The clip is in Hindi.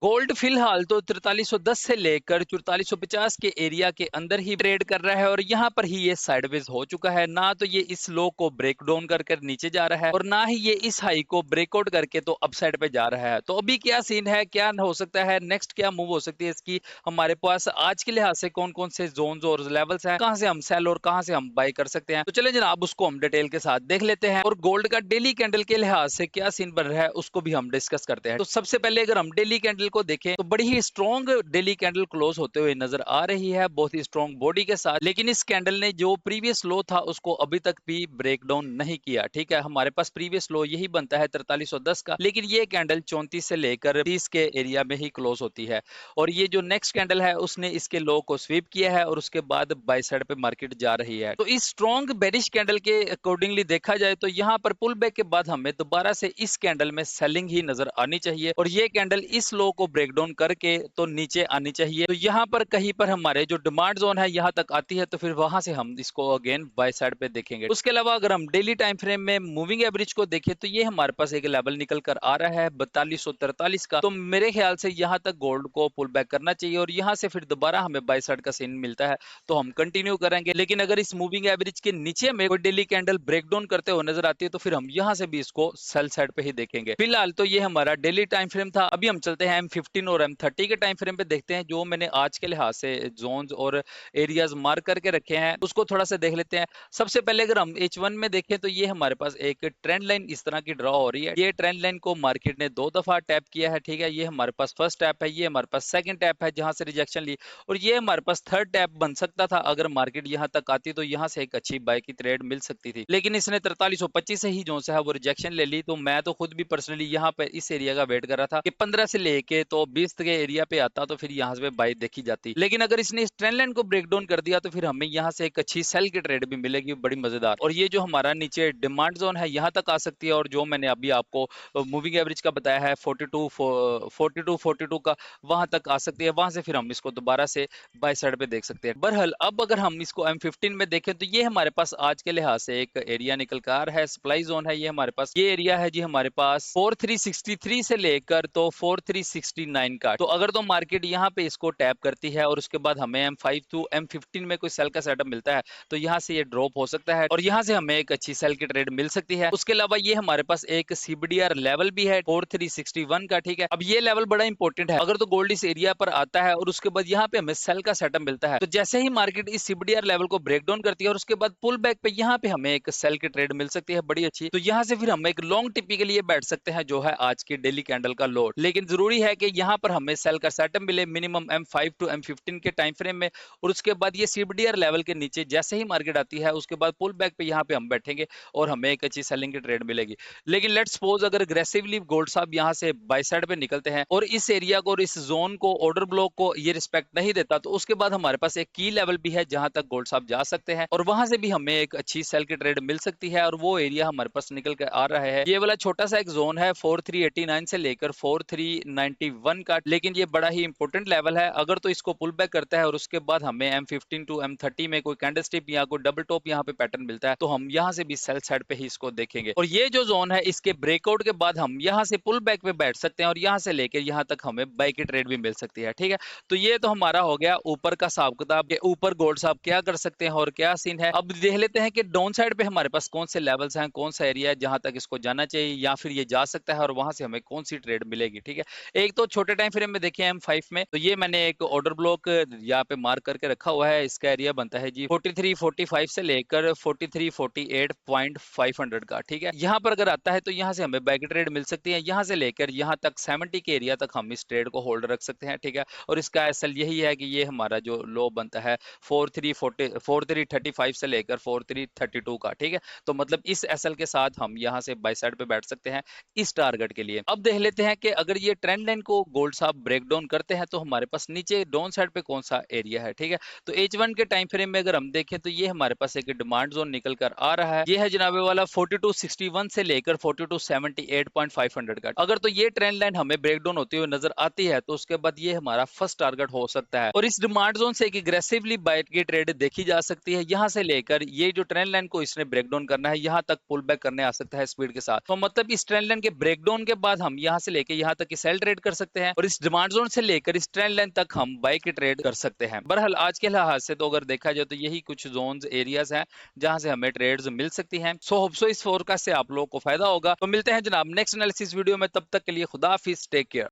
गोल्ड फिलहाल तो 4310 से लेकर 4450 के एरिया के अंदर ही ट्रेड कर रहा है और यहाँ पर ही ये साइडवेज हो चुका है। ना तो ये इस लो को ब्रेक डाउन कर नीचे जा रहा है और ना ही ये इस हाई को ब्रेकआउट करके तो अपसाइड पे जा रहा है। तो अभी क्या सीन है, क्या हो सकता है, नेक्स्ट क्या मूव हो सकती है इसकी, हमारे पास आज के लिहाज से कौन कौन से जोन्स और लेवल्स हैं, कहां से हम सेल और कहां से हम बाय कर सकते हैं। तो चले जनाब उसको हम डिटेल के साथ देख लेते हैं और गोल्ड का डेली कैंडल के लिहाज से क्या सीन बन रहा है उसको भी हम डिस्कस करते हैं। तो सबसे पहले अगर हम डेली कैंडल को देखें तो बड़ी ही स्ट्रॉन्ग डेली कैंडल क्लोज होते हुए नजर आ रही है, बहुत ही स्ट्रॉन्ग बॉडी के साथ। लेकिन इस कैंडल ने जो प्रीवियस लो था उसको अभी तक भी ब्रेक डाउन नहीं किया। ठीक है, हमारे पास प्रीवियस लो यही बनता है 4310 का, लेकिन ये कैंडल 34 से लेकर 30 के एरिया में ही क्लोज होती है और ये जो नेक्स्ट कैंडल है उसने इसके लो को स्वीप किया है और उसके बाद बाय साइड पे मार्केट जा रही है। तो इस स्ट्रॉन्ग बेरिश कैंडल के अकॉर्डिंगली देखा जाए तो यहाँ पर पुल बैक के बाद हमें दोबारा से इस कैंडल में सेलिंग ही नजर आनी चाहिए और ये कैंडल इस लो को ब्रेक डाउन करके तो नीचे आनी चाहिए। तो यहाँ पर कहीं पर हमारे जो डिमांड जोन है यहाँ तक आती है तो फिर वहां से हम इसको अगेन बाय साइड पे देखेंगे। उसके अलावा अगर हम डेली टाइम फ्रेम में मूविंग एवरेज को देखें तो ये हमारे पास एक लेवल निकल कर आ रहा है 4243 का। तो मेरे ख्याल से यहाँ तक गोल्ड को पुल बैक करना चाहिए और यहाँ से फिर दोबारा हमें बाय साइड का सीन मिलता है तो हम कंटिन्यू करेंगे। लेकिन अगर इस मूविंग एवरेज के नीचे हमें कोई डेली कैंडल ब्रेकडाउन करते हुए नजर आती है तो फिर हम यहाँ से भी इसको सेल साइड पे ही देखेंगे। फिलहाल तो ये हमारा डेली टाइम फ्रेम था। अभी हम चलते हैं M15 और M30 के टाइम फ्रेम पे, देखते हैं जो मैंने आज के लिहाज से जोन्स और एरियाज मार्क करके रखे हैं उसको थोड़ा सा देख लेते हैं। सबसे पहले अगर हम H1 में देखें तो ये हमारे पास एक ट्रेंड लाइन इस तरह की ड्रॉ हो रही है। ये ट्रेंड लाइन को मार्केट ने 2 दफा टैप किया है। ठीक है, ये हमारे पास फर्स्ट टैप है, ये हमारे पास सेकंड टैप है जहां से रिजेक्शन ली और ये हमारे पास थर्ड टैप बन सकता था। अगर मार्केट यहां तक आती तो यहां से एक अच्छी बाय की ट्रेड मिल सकती थी, लेकिन इसने 4325 से ही जो है वो रिजेक्शन ले ली। तो मैं तो खुद भी पर्सनली यहाँ पे इस एरिया का वेट कर रहा था कि 15 से लेके तो 20 के एरिया पे आता तो फिर यहाँ से बाय देखी जाती। लेकिन अगर इसने इस ट्रेंड लाइन को ब्रेक डाउन कर दिया तो फिर हमें यहाँ से एक अच्छी सेल की ट्रेड भी मिलेगी, बड़ी मजेदार। और ये जो हमारा नीचे डिमांड जोन है यहाँ तक आ सकती है और जो मैंने अभी आपको मूविंग एवरेज का बताया है 42 का, वहां तक आ सकती है। वहां से फिर हम इसको दोबारा से बाय साइड पे देख सकते हैं। बहरहाल अब अगर हम इसको M15 में देखें तो ये हमारे पास आज के लिहाज से एक एरिया निकल कर आ रहा है, सप्लाई जोन है ये हमारे पास। ये एरिया है जी हमारे पास 4363 से लेकर तो 4369 का। तो अगर तो मार्केट यहाँ पे इसको टैप करती है और उसके बाद हमें M5 टू M15 में कोई सेल का सेटअप मिलता है तो यहाँ से ये ड्रॉप हो सकता है और यहाँ से हमें एक अच्छी सेल की ट्रेड मिल सकती है। उसके अलावा ये हमारे पास एक CBDR लेवल भी है 4361 का। ठीक है, अब ये लेवल बड़ा इंपॉर्टेंट है। अगर तो गोल्ड इस एरिया पर आता है और उसके बाद यहाँ पे हमें सेल का सेटअप मिलता है तो जैसे ही मार्केट इस CBDR लेवल को ब्रेक डाउन करती है और उसके बाद पुल बैक पे यहाँ पे हमें एक सेल की ट्रेड मिल सकती है बड़ी अच्छी। तो यहाँ से फिर हम एक लॉन्ग टिपी के लिए बैठ सकते हैं जो है आज की डेली कैंडल का लोड। लेकिन जरूरी है कि यहाँ पर हमें सेल का सेटअप मिले मिनिमम M5 टू M15 के टाइम फ्रेम में और उसके बाद ये CBDR लेवल के नीचे जैसे ही मार्केट आती है उसके बाद पुल बैक पे यहाँ पे हम बैठेंगे और हमें एक अच्छी सेलिंग की ट्रेड मिलेगी। लेकिन लेट्स सपोज अगर अग्रेसिवली गोल्ड साहब यहाँ से बाय साइड पे निकलते हैं और इस एरिया को और इस जोन को ऑर्डर ब्लॉक को ये रिस्पेक्ट नहीं देता तो उसके बाद हमारे पास एक की लेवल भी है जहां तक गोल्ड साहब जा सकते हैं और वहां से भी हमें एक अच्छी सेल की ट्रेड मिल सकती है और वो एरिया हमारे पास निकल कर आ रहा है। ये वाला छोटा सा एक जोन है 4389 से लेकर 4391 का, लेकिन ये बड़ा ही इंपॉर्टेंट लेवल है। अगर तो इसको पुल बैक करता है और उसके बाद हमें M15 टू M30 में कोई कैंडल स्टिप या कोई डबल टॉप यहाँ पे पैटर्न मिलता है तो हम यहाँ से भी सेल साइड पे ही इसको देखेंगे और ये जो जोन है इसके ब्रेकआउट के बाद हम यहाँ से पुल बैक पे बैठ सकते हैं और यहाँ से लेकर यहाँ तक हमें बाय की ट्रेड भी मिल सकती है। ठीक है, तो ये तो हमारा हो गया ऊपर का हिसाब किताब के ऊपर गोल्ड साहब क्या कर सकते हैं और क्या सीन है। अब देख लेते हैं कि डाउन साइड पे हमारे पास कौन से लेवल्स हैं, कौन सा एरिया है जहां तक इसको जाना चाहिए या फिर ये जा सकता है और वहां से हमें कौन सी ट्रेड मिलेगी। ठीक है, एक तो छोटे टाइम फ्रेम में देखिए M5 में तो ये मैंने एक ऑर्डर ब्लॉक यहाँ पे मार्क करके रखा हुआ है। इसका एरिया बनता है जी 4345 से लेकर 4348.500 का। ठीक है, यहाँ पर अगर आता है तो यहाँ से हमें बैक ट्रेड मिल सकती है। यहाँ से लेकर यहाँ तक 70 के एरिया तक हम इस ट्रेड को होल्ड रख सकते हैं। ठीक है, और इसका एसएल यही है कि ये हमारा जो लो बनता है 4335 से लेकर 4332 का। ठीक है, तो मतलब इस एसएल के साथ हम यहाँ से बाय साइड पे बैठ सकते हैं इस टारगेट के लिए। अब देख लेते हैं कि अगर ये ट्रेंड लाइन को गोल्ड साहब ब्रेक डाउन करते हैं तो हमारे पास नीचे डाउन साइड पे कौन सा एरिया है। ठीक है, तो H1 के टाइम फ्रेम में अगर हम देखें तो ये हमारे पास एक डिमांड जोन निकल कर आ रहा है। ये है जनाबे वाला 4261 से लेकर 4278.500 का। अगर तो ये ट्रेंड लाइन हमें ब्रेक डाउन होती हुई नजर आती है तो उसके बाद ये हमारा फर्स्ट टारगेट हो सकता है और इस डिमांड जोन से एक एग्रेसिवली बाय की ट्रेड देखी जा सकती है। यहाँ से लेकर ये जो ट्रेंड लाइन को इसने ब्रेक डाउन करना है यहाँ तक पुल बैक करने आ सकता है स्पीड के साथ। तो मतलब इस ट्रेंड लाइन के ब्रेक डाउन के बाद हम यहाँ से लेकर यहाँ तक की सेल ट्रेड कर सकते हैं और इस डिमांड जोन से लेकर इस ट्रेंड लाइन तक हम बाय की ट्रेड कर सकते हैं। बहरहाल आज के लिहाज से तो अगर देखा जाए तो यही कुछ जोन्स एरियाज हैं जहां से हमें ट्रेड्स मिल सकती हैं। सो होप सो इस फोरकास्ट से आप लोगों को फायदा होगा। तो मिलते हैं जनाब नेक्स्ट एनालिसिस वीडियो में, तब तक के लिए खुदा हाफिज, टेक केयर।